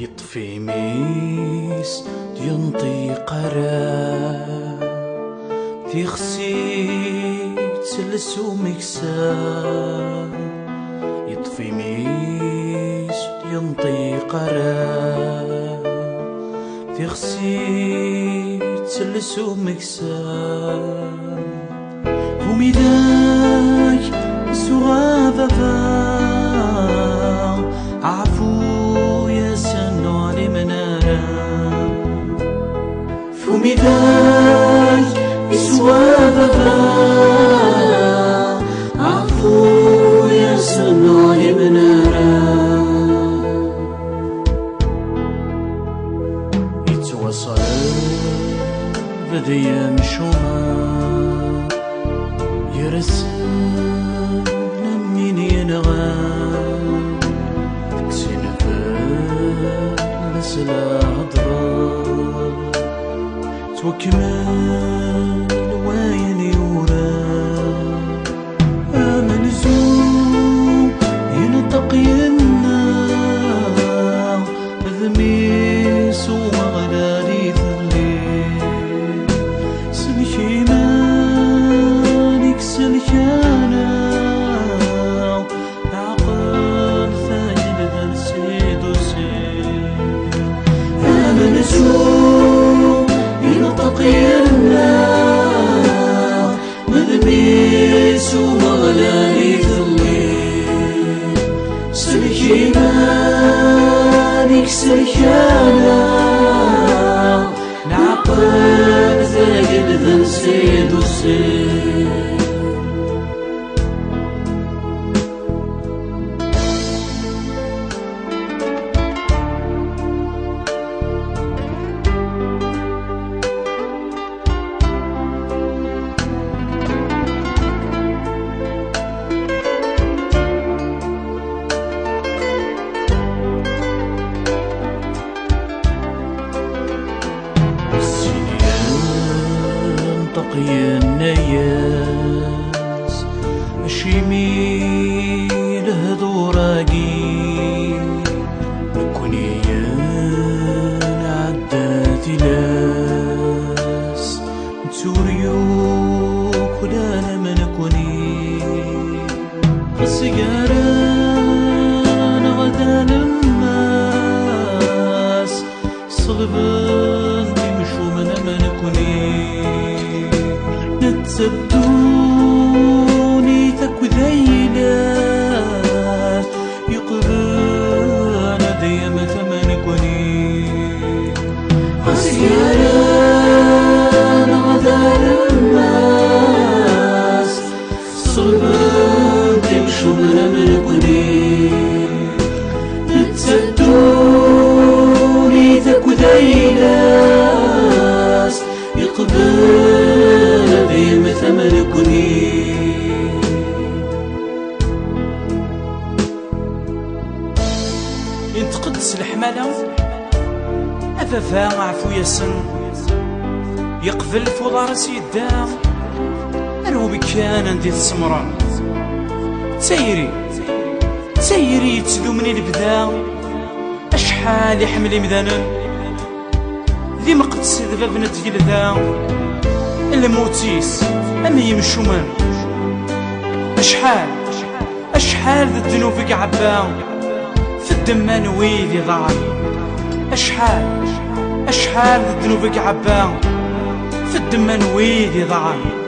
يطفي ميس ينطي قرا تيخسي تلسو مكسا يطفي ميس ينطي قرا تيخسي تلسو مكسا وميداي سغابة عفو يا سنو علي منارا فميداي سغابة عفو يا سنو علي منارا يتوصل بديا مشوما يرسل لمين ينغام تكسين فالسلا هضرا توكمل وين يورا آمن زوم ينطق ينا ذميس ومغلالي ذليل سلكي مالك سلكانا عقل ثايل ذا السيد وسيد آمن زوم ينطق ينا مذميس ومغلالي ذليل سلكي مالك سلكانا نعقل ثايل ذا السيد وسيد طقي النياس أشيمي لهذو راقي نكوني عدات لاس نتوريو كلنا ما نكوني السيارة غدا لماس صغبان يمشو منا ما نكوني نتسدوني تكو ذيلات يقبل ديما ثمن كوني عسيارة غدا للناس صلبان تمشو من كوني نتسدوني تكو ذيلات يقبل ديما ثمن كوني ينتقدس الحمالة أفافا عفو ياسن يقبل فوضارس يدا أرو بكان عندي السمران تسيري يتذومني البدا أشحال يحمل مذانا ذي مقدس ذبابنا تجلدا الموتيس أما يمشومان أشحال ذا الذنوب عبا في الدمان ويلي ضاعي أشحال ذا الذنوب عبا في الدمان ويلي ضاعي